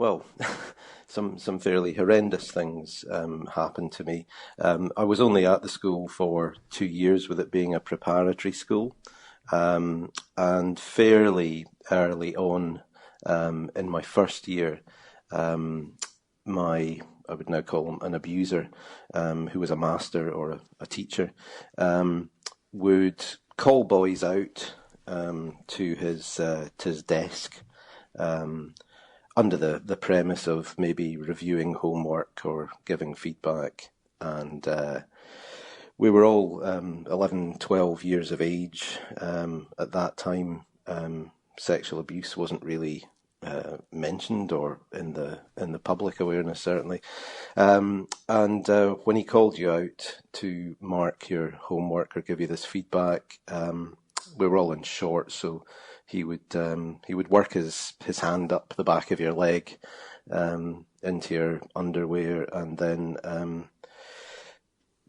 well, some fairly horrendous things happened to me. I was only at the school for 2 years, with it being a preparatory school, and fairly early on in my first year, I would now call him an abuser, who was a master or a teacher, would call boys out to his desk, under the premise of maybe reviewing homework or giving feedback. And we were all 11, 12 years of age at that time. Sexual abuse wasn't really mentioned or in the public awareness, certainly. And when he called you out to mark your homework or give you this feedback, we were all in shorts, so he would work his hand up the back of your leg into your underwear, and then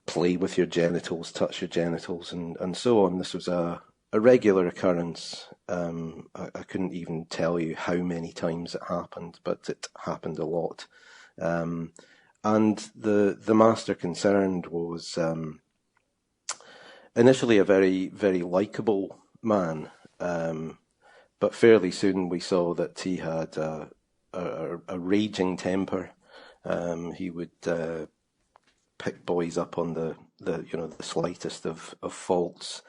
play with your genitals, touch your genitals, and so on. This was a regular occurrence. I couldn't even tell you how many times it happened, but it happened a lot. And the master concerned was initially a very, very likeable man, but fairly soon we saw that he had a raging temper. He would pick boys up on the slightest of faults,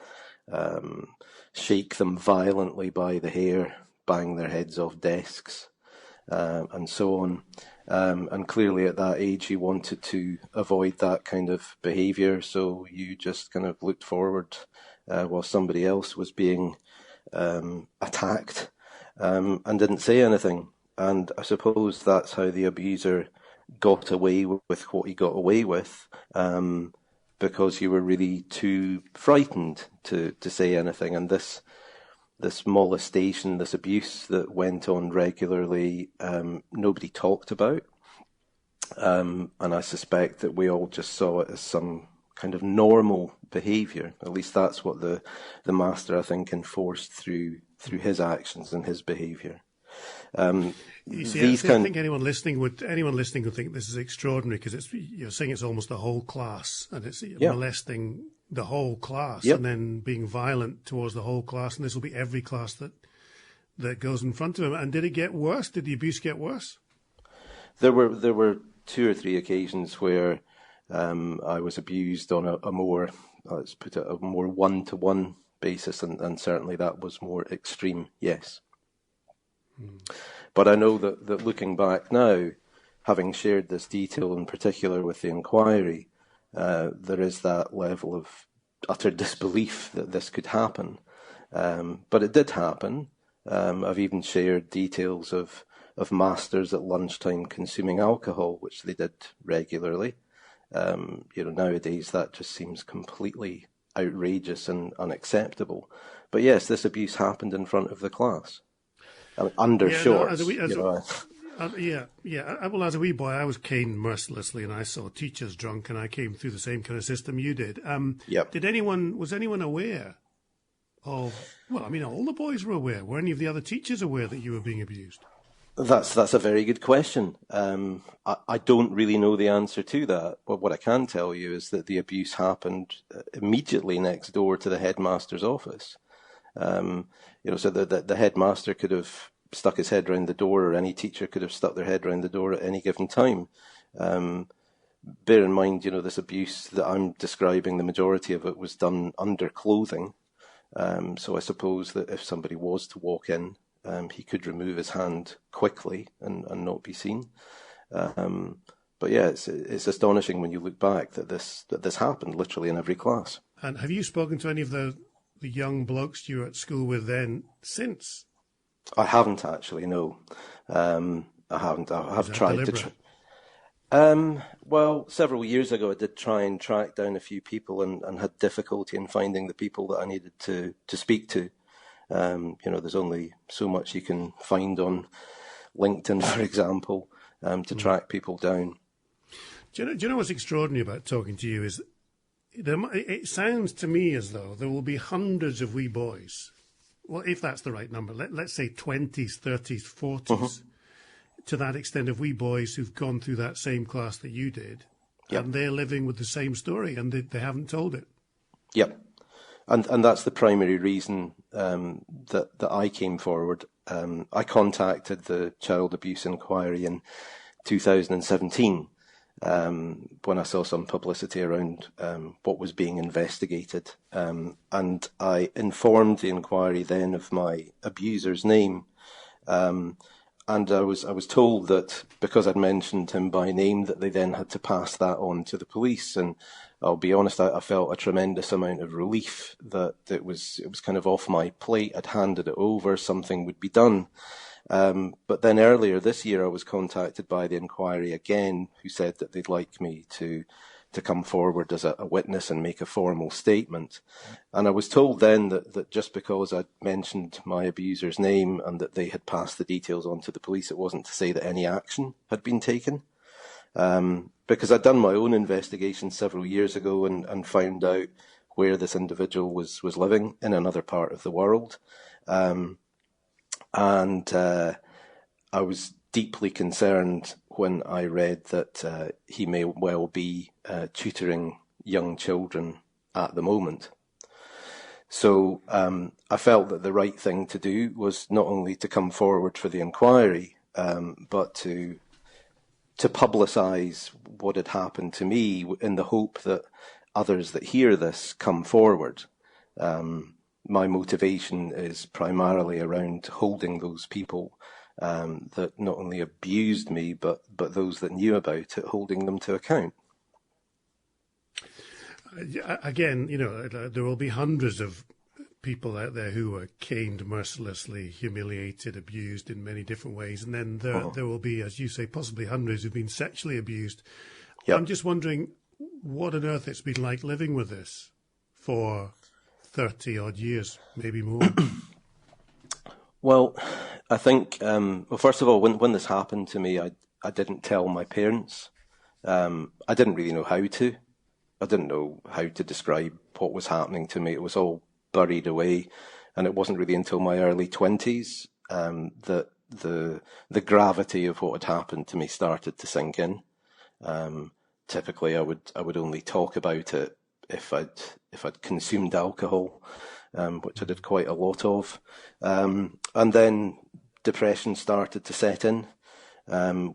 shake them violently by the hair, bang their heads off desks, and so on. And clearly at that age he wanted to avoid that kind of behaviour, so you just kind of looked forward while somebody else was being attacked, and didn't say anything. And I suppose that's how the abuser got away with what he got away with, because you were really too frightened to say anything. And this molestation, this abuse that went on regularly, nobody talked about. And I suspect that we all just saw it as some kind of normal behaviour. At least that's what the master, I think, enforced through his actions and his behaviour. You see, I think anyone listening would think this is extraordinary, because you're saying it's almost the whole class, and it's molesting the whole class, and then being violent towards the whole class, and this will be every class that goes in front of him. And did it get worse? Did the abuse get worse? There were 2 or 3 occasions where I was abused on a more, let's put it, a more one-to-one basis, and certainly that was more extreme, yes. But I know that looking back now, having shared this detail in particular with the inquiry, there is that level of utter disbelief that this could happen. But it did happen. I've even shared details of masters at lunchtime consuming alcohol, which they did regularly. Nowadays that just seems completely outrageous and unacceptable. But yes, this abuse happened in front of the class. Under shorts. Well, as a wee boy, I was caned mercilessly, and I saw teachers drunk, and I came through the same kind of system you did. Was anyone aware of? Well, I mean, all the boys were aware. Were any of the other teachers aware that you were being abused? That's a very good question. I don't really know the answer to that. But what I can tell you is that the abuse happened immediately next door to the headmaster's office. So the headmaster could have stuck his head round the door, or any teacher could have stuck their head round the door at any given time. Bear in mind, this abuse that I'm describing, the majority of it was done under clothing. So I suppose that if somebody was to walk in, he could remove his hand quickly and not be seen. But yeah, it's astonishing when you look back that this happened literally in every class. And have you spoken to any of the young blokes you were at school with then since? I haven't actually, no. I haven't. I've tried deliberate? Well, several years ago I did try and track down a few people and had difficulty in finding the people that I needed to speak to. There's only so much you can find on LinkedIn, for example, to track people down. Do you know what's extraordinary about talking to you is it sounds to me as though there will be hundreds of wee boys, well, if that's the right number, let's say 20s, 30s, 40s, to that extent of wee boys who've gone through that same class that you did, and they're living with the same story, and they haven't told it. Yep. And that's the primary reason that I came forward. I contacted the Child Abuse Inquiry in 2017 when I saw some publicity around what was being investigated. And I informed the inquiry then of my abuser's name. And I was told that because I'd mentioned him by name, that they then had to pass that on to the police. And I'll be honest, I felt a tremendous amount of relief that it was kind of off my plate. I'd handed it over, something would be done. But then earlier this year, I was contacted by the inquiry again, who said that they'd like me to come forward as a witness and make a formal statement. And I was told then that just because I'd mentioned my abuser's name and that they had passed the details on to the police, it wasn't to say that any action had been taken. Because I'd done my own investigation several years ago and found out where this individual was living in another part of the world. And I was deeply concerned when I read that he may well be tutoring young children at the moment. So I felt that the right thing to do was not only to come forward for the inquiry, but to publicise what had happened to me in the hope that others that hear this come forward. My motivation is primarily around holding those people that not only abused me, but those that knew about it, holding them to account. Again, there will be hundreds of people out there who were caned mercilessly, humiliated, abused in many different ways. And then there will be, as you say, possibly hundreds who've been sexually abused. Yep. I'm just wondering what on earth it's been like living with this for 30 odd years, maybe more. Well, I think, first of all, when this happened to me, I didn't tell my parents. I didn't really know how to. I didn't know how to describe what was happening to me. It was all buried away. And it wasn't really until my early 20s that the gravity of what had happened to me started to sink in. Typically, I would only talk about it if I'd consumed alcohol, which I did quite a lot of. And then depression started to set in,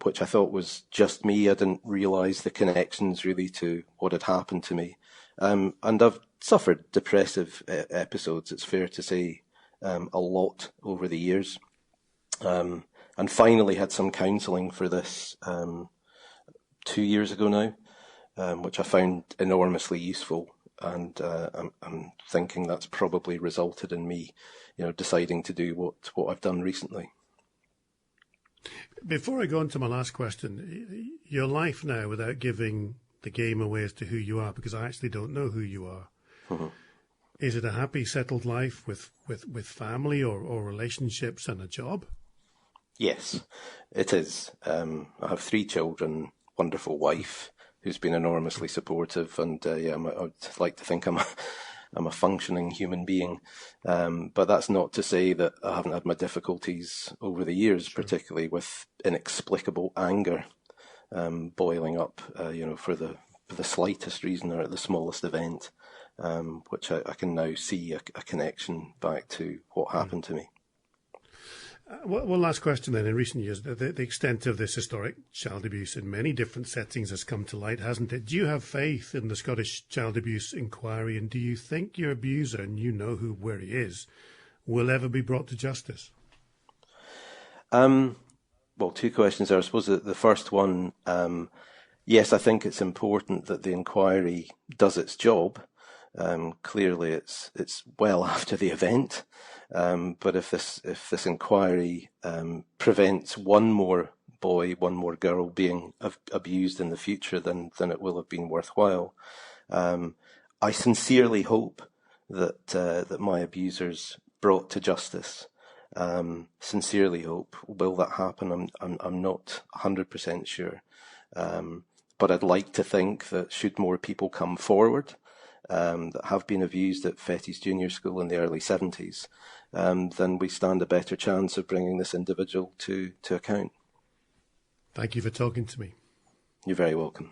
which I thought was just me. I didn't realise the connections really to what had happened to me. And I've suffered depressive episodes, it's fair to say, a lot over the years. And finally had some counselling for this 2 years ago now, which I found enormously useful. And I'm thinking that's probably resulted in me, deciding to do what I've done recently. Before I go on to my last question, your life now, without giving the game away as to who you are, because I actually don't know who you are, is it a happy, settled life with family or relationships and a job? Yes, it is. I have 3 children, wonderful wife, who's been enormously supportive, and I'd like to think I'm a functioning human being. But that's not to say that I haven't had my difficulties over the years, sure. Particularly with inexplicable anger boiling up, for the slightest reason or at the smallest event, which I can now see a connection back to what happened to me. One last question then. In recent years, the extent of this historic child abuse in many different settings has come to light, hasn't it? Do you have faith in the Scottish Child Abuse Inquiry, and do you think your abuser, and you know where he is, will ever be brought to justice? Well, 2 questions there. I suppose the first one, yes, I think it's important that the inquiry does its job. Clearly, it's well after the event. But if this inquiry prevents one more boy, one more girl being abused in the future, then it will have been worthwhile. I sincerely hope that my abuser's brought to justice. Sincerely hope. Will that happen? I'm not 100% sure. But I'd like to think that should more people come forward that have been abused at Fettes Junior School in the early 70s, then we stand a better chance of bringing this individual to account. Thank you for talking to me. You're very welcome.